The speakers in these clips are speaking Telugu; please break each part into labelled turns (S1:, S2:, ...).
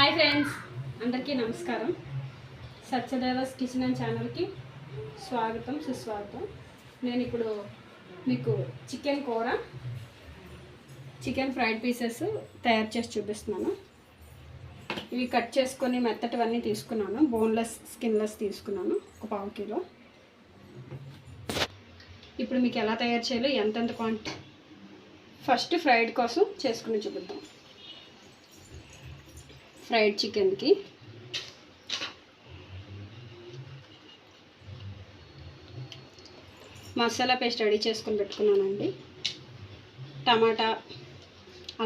S1: హాయ్ ఫ్రెండ్స్, అందరికీ నమస్కారం. సత్యదేవస్ కిచెన్ అండ్ ఛానల్కి స్వాగతం, సుస్వాగతం. నేను ఇప్పుడు మీకు చికెన్ కూర, చికెన్ ఫ్రైడ్ పీసెస్ తయారు చేసి చూపిస్తున్నాను. ఇవి కట్ చేసుకొని మెత్తటివన్నీ తీసుకున్నాను. బోన్లెస్, స్కిన్లెస్ తీసుకున్నాను, ఒక 1/2 కిలో. ఇప్పుడు మీకు ఎలా తయారు చేయాలో, ఎంతెంత క్వాంటిటీ, ఫస్ట్ ఫ్రైడ్ కోసం చేసుకుని చూపిద్దాం. ఫ్రైడ్ చికెన్కి మసాలా పేస్ట్ రెడీ చేసుకొని పెట్టుకున్నానండి. టమాటా,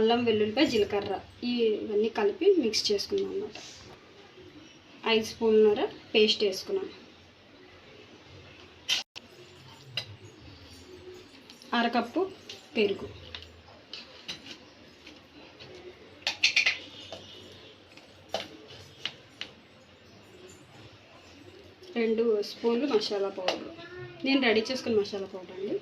S1: అల్లం, వెల్లుల్లిపాయ, జీలకర్ర ఇవన్నీ కలిపి మిక్స్ చేసుకున్నాను అన్నమాట. 5 స్పూన్ల పేస్ట్ వేసుకున్నాను. అరకప్పు పెరుగు, 2 స్పూన్లు మసాలా పౌడర్. నేను రెడీ చేసుకున్న మసాలా పౌడర్ అండి.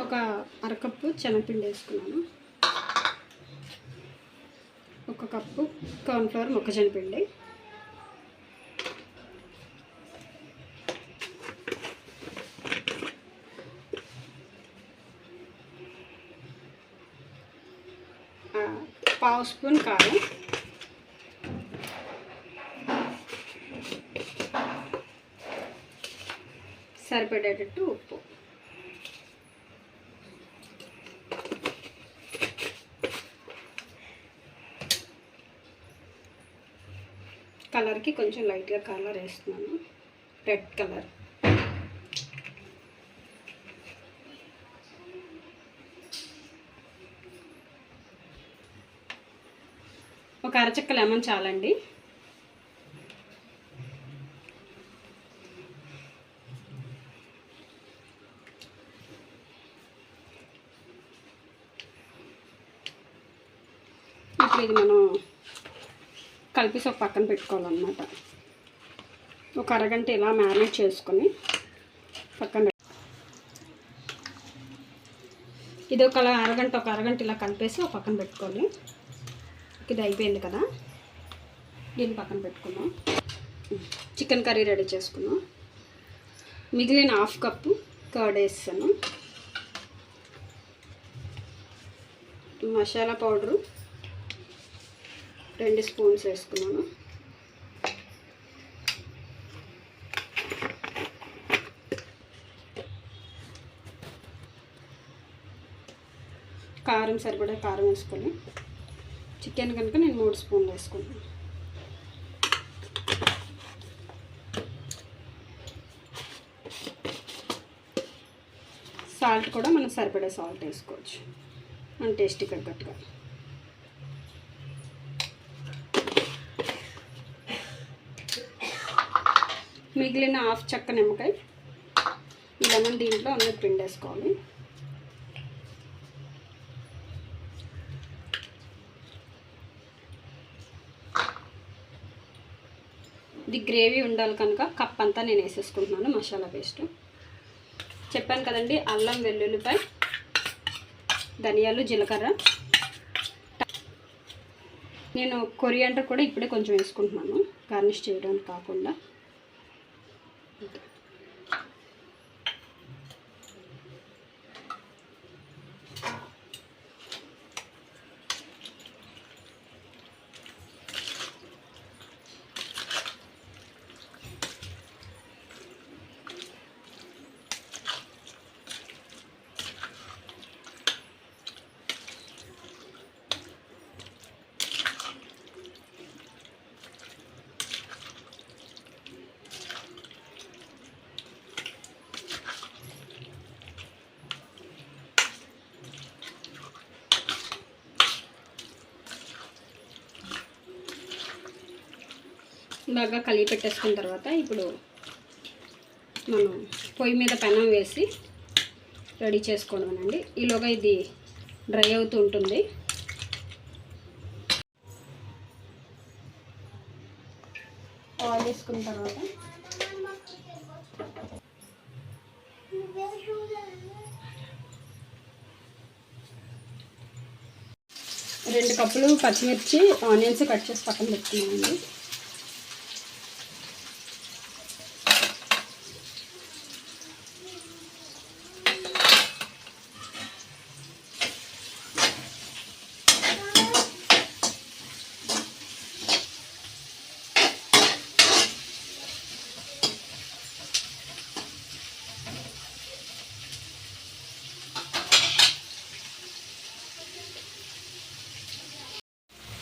S1: ఒక అరకప్పు శనగపిండి వేసుకున్నాను. 1 కప్పు కార్న్ఫ్లవర్, మొక్కజొన్న పిండి, పావు స్పూన్ కారం, సరిపడేటట్టు ఉప్పు. కలర్కి కొంచెం లైట్గా కలర్ వేస్తున్నాను, రెడ్ కలర్. ఒక అరచెక్క లెమన్ చాలండి. ఇప్పుడు ఇది మనం కలిపేసి ఒక పక్కన పెట్టుకోవాలన్నమాట. ఒక అరగంట ఇలా మ్యారినేట్ చేసుకొని పక్కన ఇది ఒక అరగంట ఇలా కలిపేసి ఒక పక్కన పెట్టుకోవాలి. ఇది అయిపోయింది కదా, దీన్ని పక్కన పెట్టుకున్నాం. చికెన్ కర్రీ రెడీ చేసుకున్నాం. మిగిలిన 1/2 కప్పు కర్డ్ వేసాను. మసాలా పౌడరు 2 స్పూన్స్ వేసుకున్నాను. కారం సరిపడా కారం వేసుకొని, చికెన్ కనుక నేను 3 స్పూన్లు వేసుకున్నాను. సాల్ట్ కూడా మనం సరిపడే సాల్ట్ వేసుకోవచ్చు, మన టేస్ట్కి తగ్గట్టుగా. మిగిలిన 1/2 చెక్క నిమ్మకాయ, ఈ లెమన్ దీంట్లో అందరూ పిండేసుకోవాలి. ఇది గ్రేవీ ఉండాలి కనుక కప్ అంతా నేను వేసేసుకుంటున్నాను మసాలా పేస్ట్. చెప్పాను కదండి, అల్లం, వెల్లుల్లిపాయ, ధనియాలు, జీలకర్ర. నేను కొరియాండర్ కూడా ఇప్పుడే కొంచెం వేసుకుంటున్నాను, గార్నిష్ చేయడానికి కాకుండా. బాగా కలిపి పెట్టేసుకున్న తర్వాత ఇప్పుడు మనం పొయ్యి మీద పెనం వేసి రెడీ చేసుకోవడమేనండి. ఈలోగా ఇది డ్రై అవుతూ ఉంటుంది. ఆయిల్ వేసుకున్న తర్వాత 2 కప్పులు పచ్చిమిర్చి ఆనియన్స్ కట్ చేసి పక్కన పెట్టుకున్నామండి.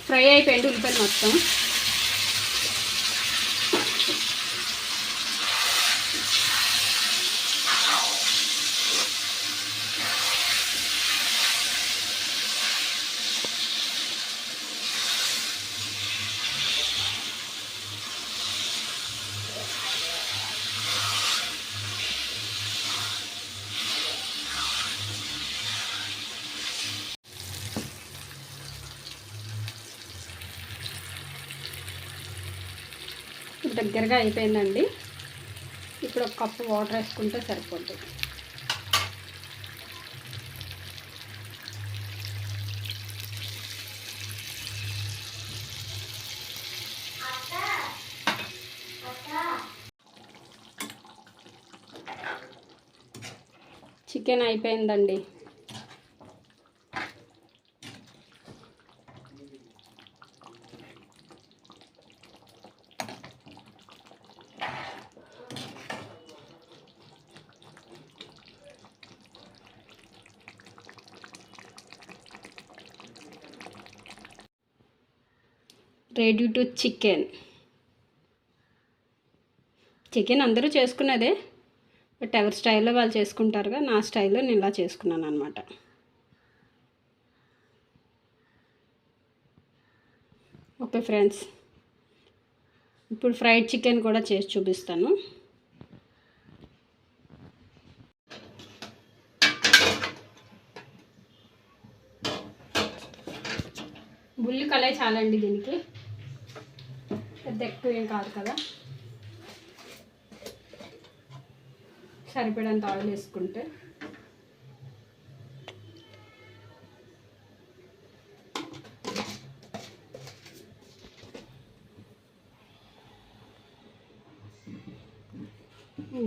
S1: ఫ్రై అయిపోయింది ఉల్లిపాయలు మొత్తం. దగ్గరగా అయిపోయిందండి. ఇప్పుడు 1 కప్పు వాటర్ వేసుకుంటే సరిపోతుంది. చికెన్ అయిపోయిందండి. Ready to chicken. చికెన్ అందరూ చేసుకునేదే, బట్ ఎవరి స్టైల్లో వాళ్ళు చేసుకుంటారుగా. నా స్టైల్లో నేను ఇలా చేసుకున్నాను అనమాట. ఓకే ఫ్రెండ్స్, ఇప్పుడు ఫ్రైడ్ చికెన్ కూడా చేసి చూపిస్తాను. బుల్లి కళాయి చాలండి దీనికి, పెద్ద ఎక్కువ ఏం కాదు కదా. సరిపడంత ఆయిల్ వేసుకుంటే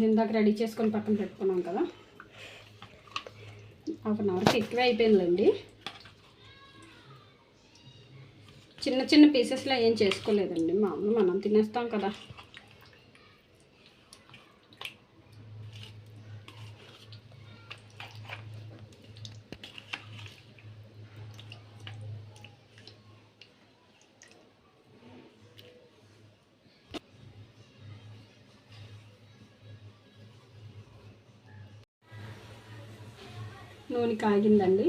S1: ఇందాక రెడీ చేసుకొని పక్కన పెట్టుకున్నాం కదా. 1/2 అవర్కి ఎక్కువే అయిపోయిందండి. చిన్న చిన్న పీసెస్లో ఏం చేసుకోలేదండి, మామూలు మనం తినేస్తాం కదా. నూనె కాగిందండి.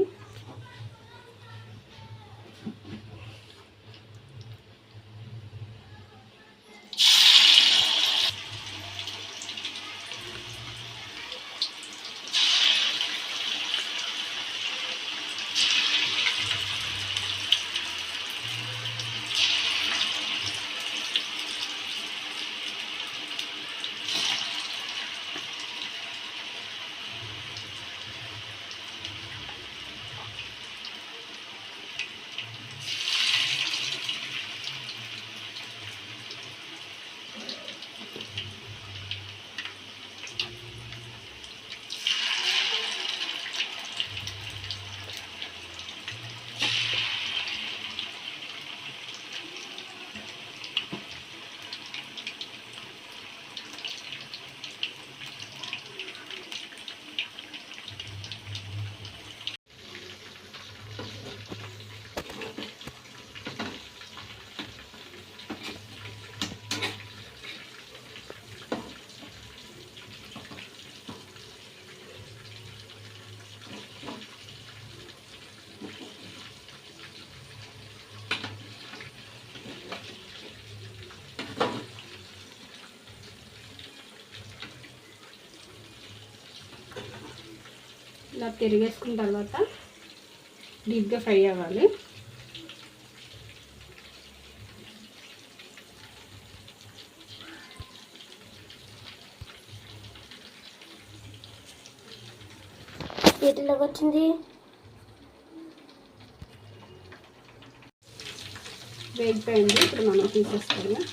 S1: ఇలా తిరిగేసుకున్న తర్వాత డీప్గా ఫ్రై అవ్వాలి.
S2: వీటిలో వచ్చింది
S1: వేగిపోయింది. ఇప్పుడు మనం తీసేసుకుందాం.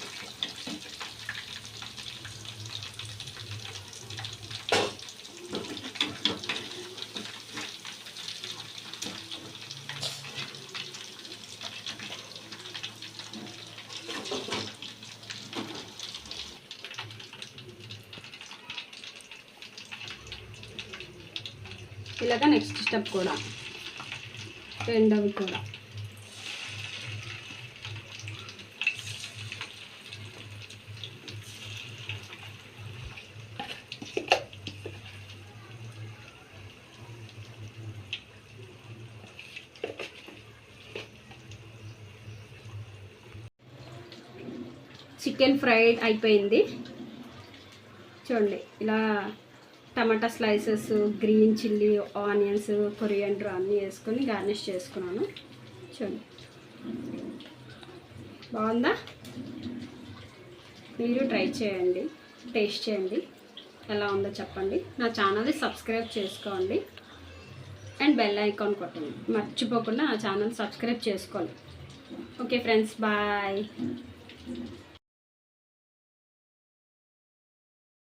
S1: ఇలాగా నెక్స్ట్ స్టెప్ కూడా, రెండవది కూడా. చికెన్ ఫ్రైడ్ అయిపోయింది. చూడండి, ఇలా tomato slices, green chilli, onions, coriander అన్నీ వేసుకొని గార్నిష్ చేసుకున్నాను. చూడండి, బాగుందా? మీరు ట్రై చేయండి, టేస్ట్ చేయండి, ఎలా ఉందో చెప్పండి. నా ఛానల్ని సబ్స్క్రైబ్ చేసుకోండి అండ్ బెల్ ఐకాన్ కొట్టండి. మర్చిపోకుండా నా ఛానల్ సబ్స్క్రైబ్ చేసుకోండి. Okay friends, bye.